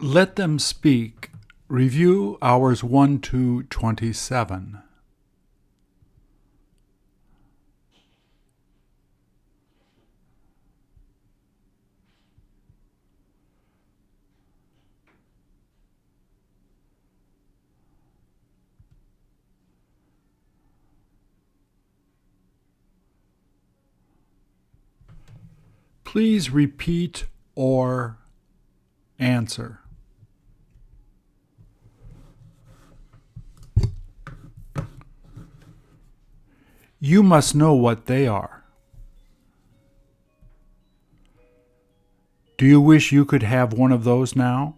Let them speak. Review hours 1 to 27. Please repeat or answer. You must know what they are. Do you wish you could have one of those now?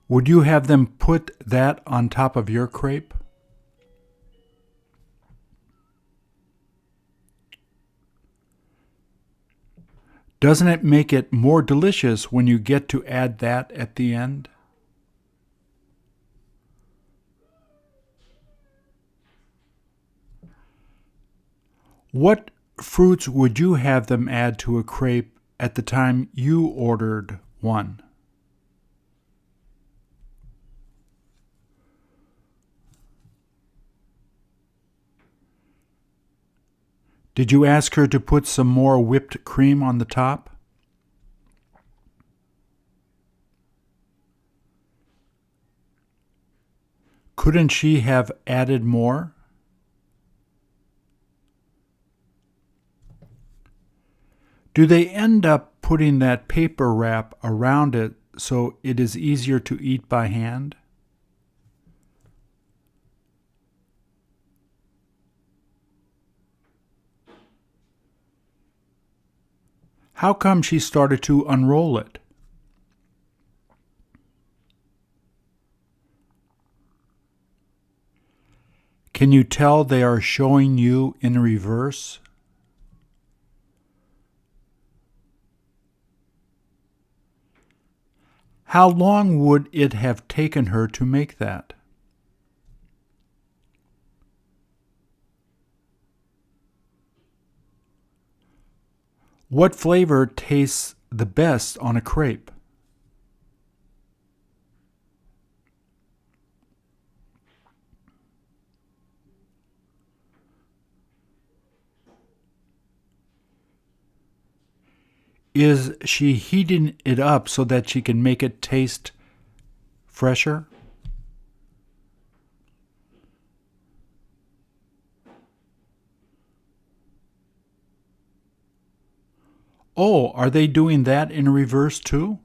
Would you have them put that on top of your crepe? Doesn't it make it more delicious when you get to add that at the end? What fruits would you have them add to a crepe at the time you ordered one? Did you ask her to put some more whipped cream on the top? Couldn't she have added more? Do they end up putting that paper wrap around it so it is easier to eat by hand? How come she started to unroll it? Can you tell they are showing you in reverse? How long would it have taken her to make that? What flavor tastes the best on a crepe? Is she heating it up so that she can make it taste fresher? Oh, are they doing that in reverse too?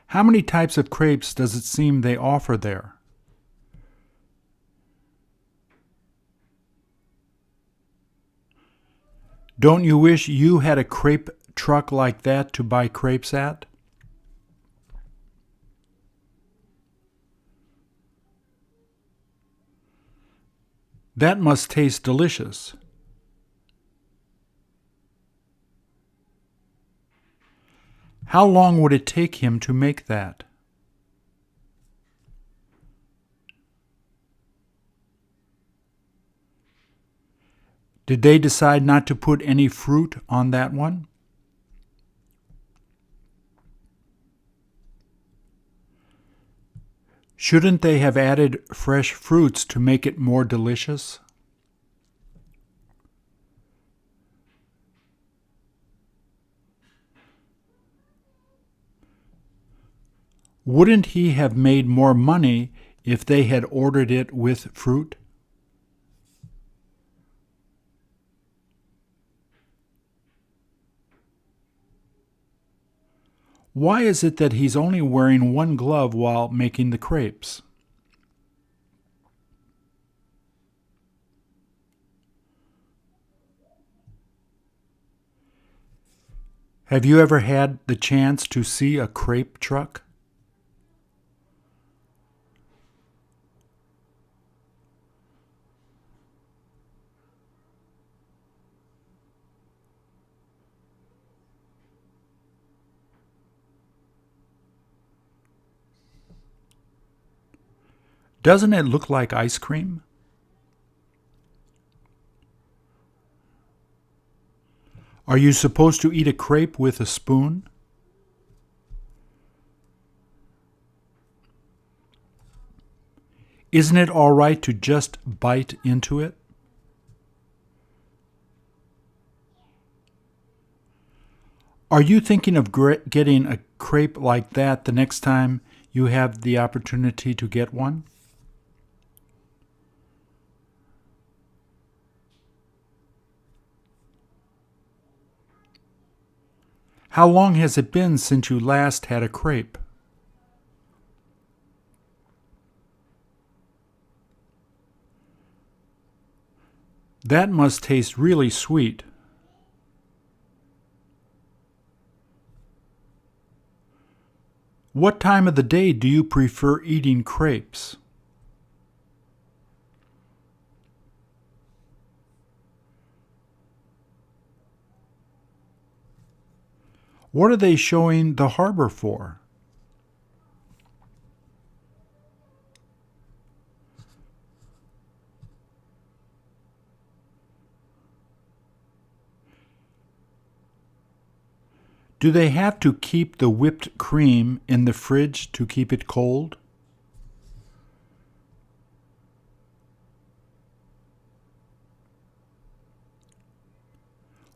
How many types of crepes does it seem they offer there? Don't you wish you had a crepe truck like that to buy crepes at? That must taste delicious. How long would it take him to make that? Did they decide not to put any fruit on that one? Shouldn't they have added fresh fruits to make it more delicious? Wouldn't he have made more money if they had ordered it with fruit? Why is it that he's only wearing one glove while making the crepes? Have you ever had the chance to see a crepe truck? Doesn't it look like ice cream? Are you supposed to eat a crepe with a spoon? Isn't it all right to just bite into it? Are you thinking of getting a crepe like that the next time you have the opportunity to get one? How long has it been since you last had a crepe? That must taste really sweet. What time of the day do you prefer eating crepes? What are they showing the harbor for? Do they have to keep the whipped cream in the fridge to keep it cold?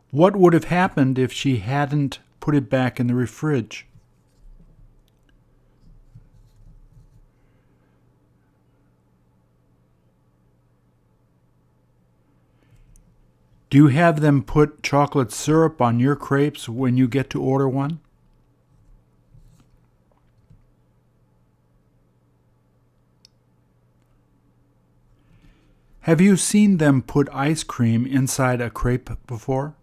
What would have happened if she hadn't put it back in the fridge? Do you have them put chocolate syrup on your crepes when you get to order one? Have you seen them put ice cream inside a crepe before?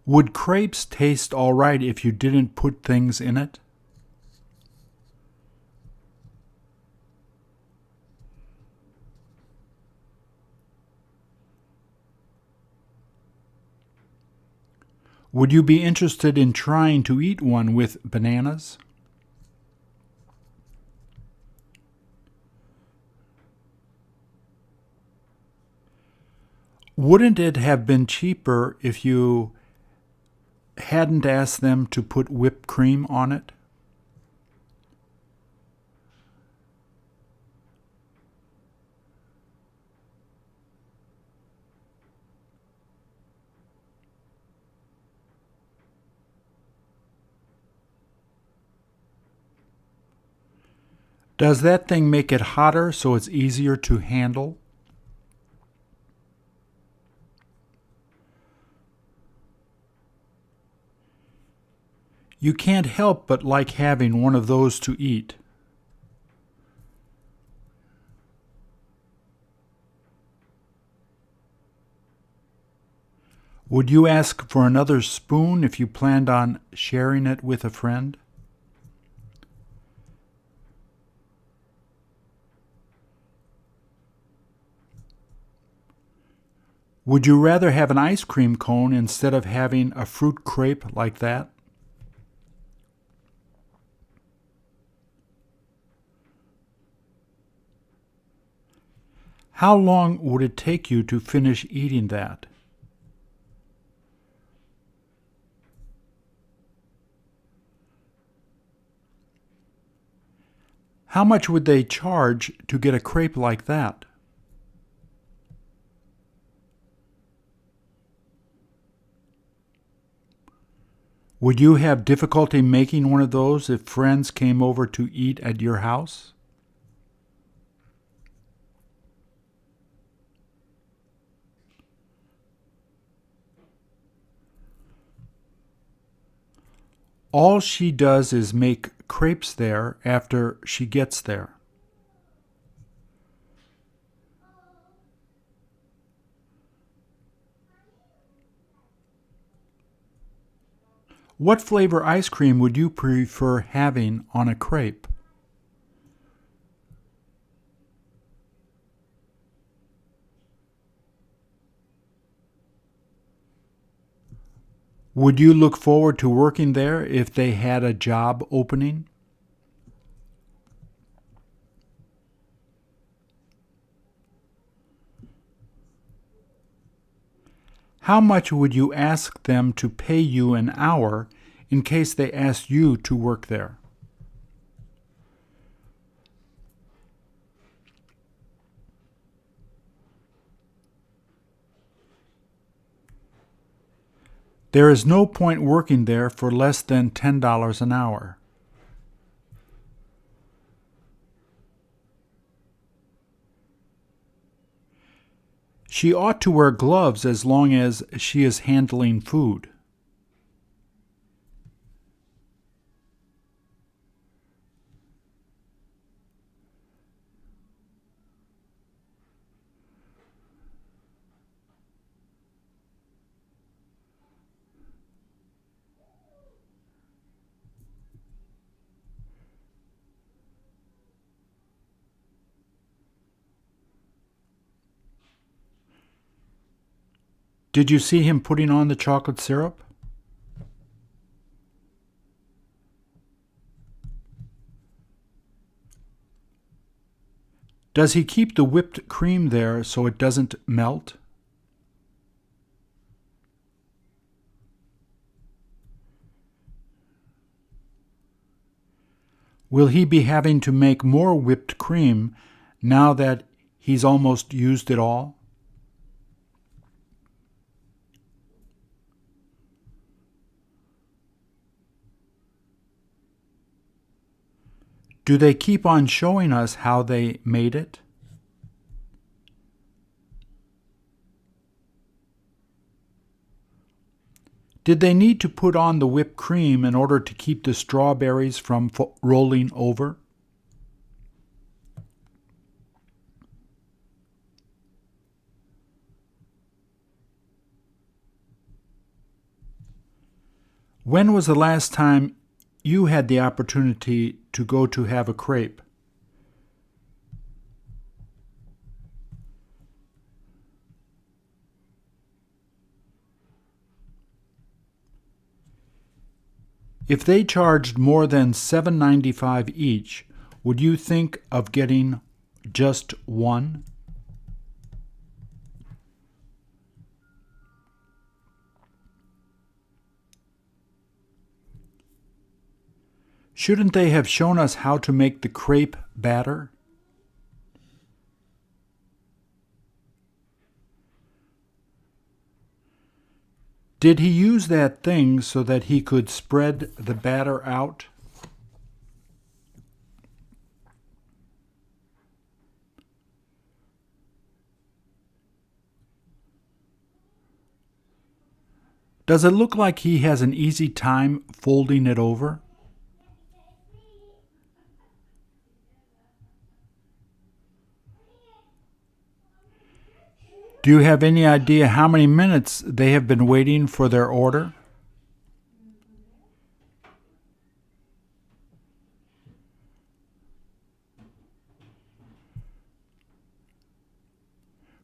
Would crepes taste all right if you didn't put things in it? Would you be interested in trying to eat one with bananas? Wouldn't it have been cheaper if you hadn't asked them to put whipped cream on it? Does that thing make it hotter so it's easier to handle? You can't help but like having one of those to eat. Would you ask for another spoon if you planned on sharing it with a friend? Would you rather have an ice cream cone instead of having a fruit crepe like that? How long would it take you to finish eating that? How much would they charge to get a crepe like that? Would you have difficulty making one of those if friends came over to eat at your house? All she does is make crepes there after she gets there. What flavor ice cream would you prefer having on a crepe? Would you look forward to working there if they had a job opening? How much would you ask them to pay you an hour in case they asked you to work there? There is no point working there for less than $10 an hour. She ought to wear gloves as long as she is handling food. Did you see him putting on the chocolate syrup? Does he keep the whipped cream there so it doesn't melt? Will he be having to make more whipped cream now that he's almost used it all? Do they keep on showing us how they made it? Did they need to put on the whipped cream in order to keep the strawberries from rolling over? When was the last time you had the opportunity to go to have a crepe? If they charged more than $7.95 each, would you think of getting just one? Shouldn't they have shown us how to make the crepe batter? Did he use that thing so that he could spread the batter out? Does it look like he has an easy time folding it over? Do you have any idea how many minutes they have been waiting for their order?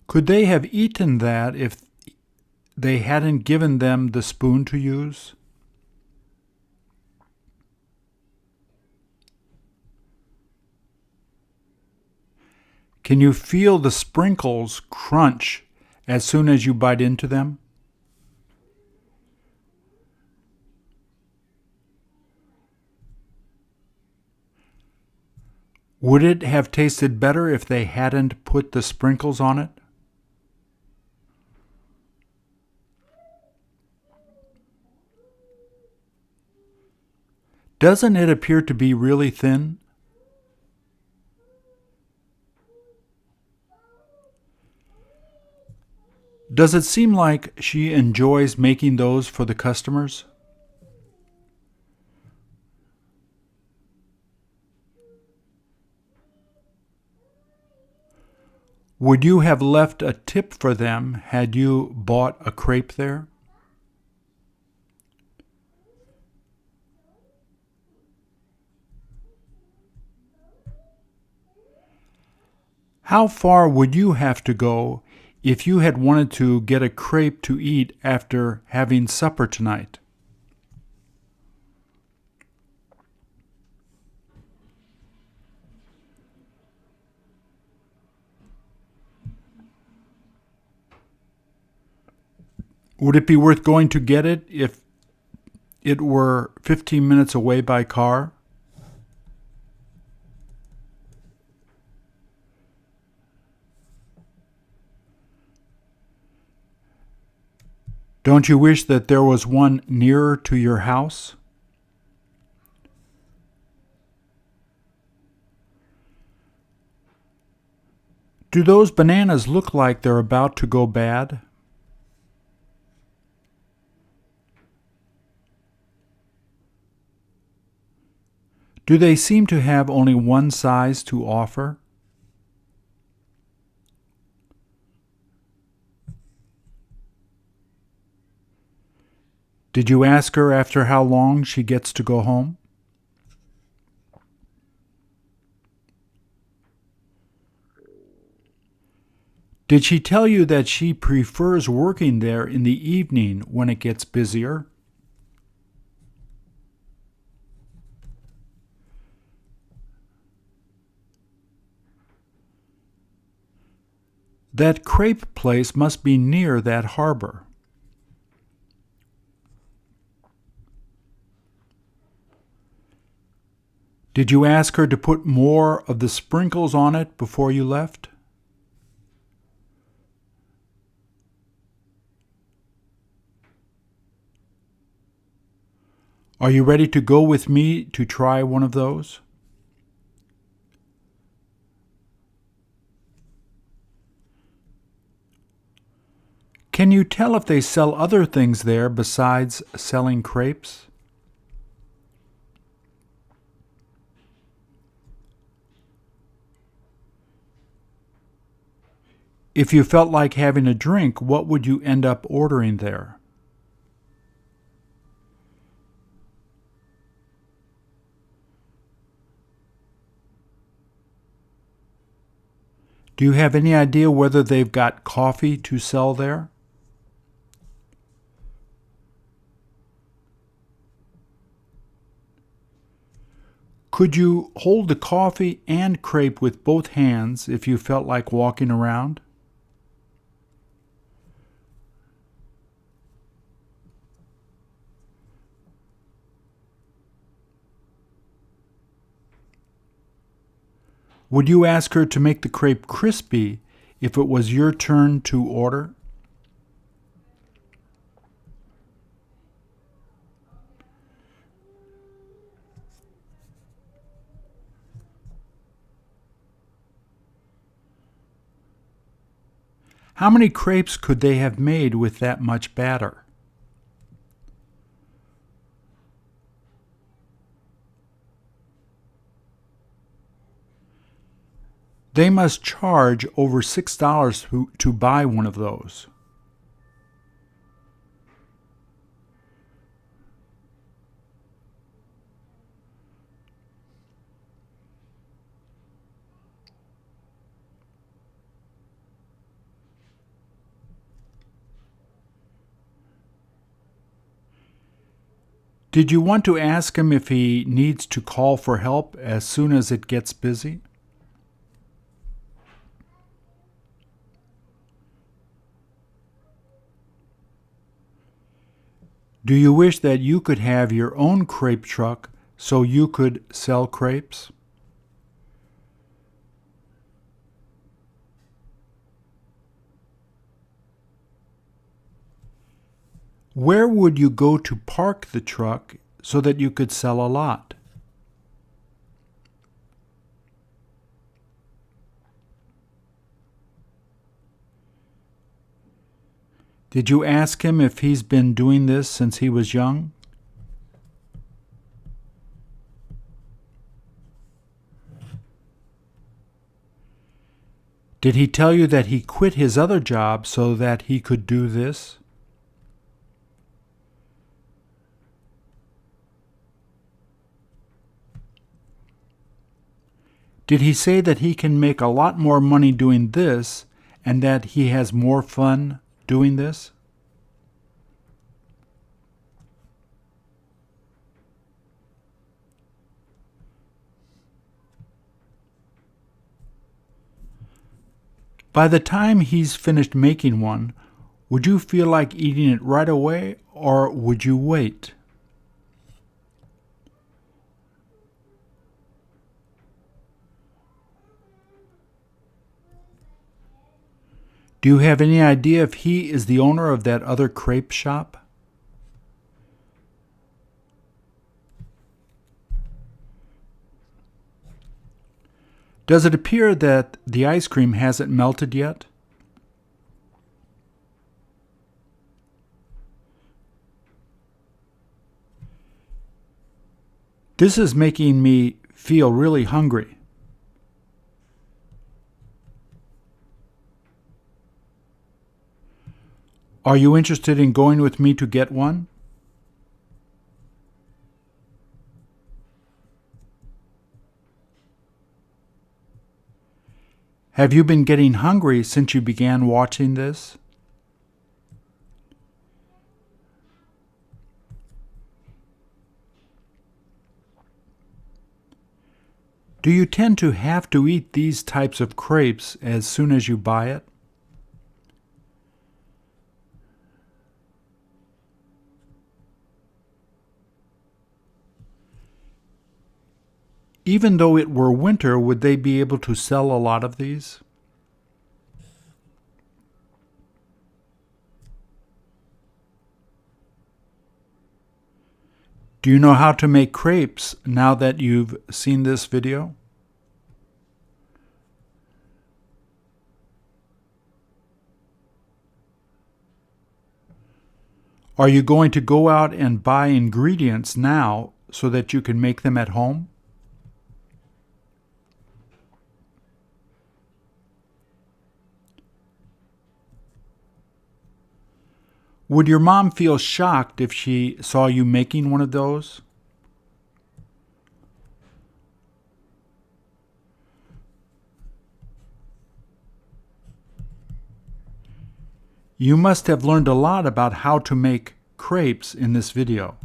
Could they have eaten that if they hadn't given them the spoon to use? Can you feel the sprinkles crunch as soon as you bite into them? Would it have tasted better if they hadn't put the sprinkles on it? Doesn't it appear to be really thin? Does it seem like she enjoys making those for the customers? Would you have left a tip for them had you bought a crepe there? How far would you have to go if you had wanted to get a crepe to eat after having supper tonight? Would it be worth going to get it if it were 15 minutes away by car? Don't you wish that there was one nearer to your house? Do those bananas look like they're about to go bad? Do they seem to have only one size to offer? Did you ask her after how long she gets to go home? Did she tell you that she prefers working there in the evening when it gets busier? That crepe place must be near that harbor. Did you ask her to put more of the sprinkles on it before you left? Are you ready to go with me to try one of those? Can you tell if they sell other things there besides selling crepes? If you felt like having a drink, what would you end up ordering there? Do you have any idea whether they've got coffee to sell there? Could you hold the coffee and crepe with both hands if you felt like walking around? Would you ask her to make the crepe crispy if it was your turn to order? How many crepes could they have made with that much batter? They must charge over $6 to buy one of those. Did you want to ask him if he needs to call for help as soon as it gets busy? Do you wish that you could have your own crepe truck so you could sell crepes? Where would you go to park the truck so that you could sell a lot? Did you ask him if he's been doing this since he was young? Did he tell you that he quit his other job so that he could do this? Did he say that he can make a lot more money doing this and that he has more fun doing this? By the time he's finished making one, Would you feel like eating it right away, or would you wait? Do you have any idea if he is the owner of that other crepe shop? Does it appear that the ice cream hasn't melted yet? This is making me feel really hungry. Are you interested in going with me to get one? Have you been getting hungry since you began watching this? Do you tend to have to eat these types of crepes as soon as you buy it? Even though it were winter, would they be able to sell a lot of these? Do you know how to make crepes now that you've seen this video? Are you going to go out and buy ingredients now so that you can make them at home? Would your mom feel shocked if she saw you making one of those? You must have learned a lot about how to make crepes in this video.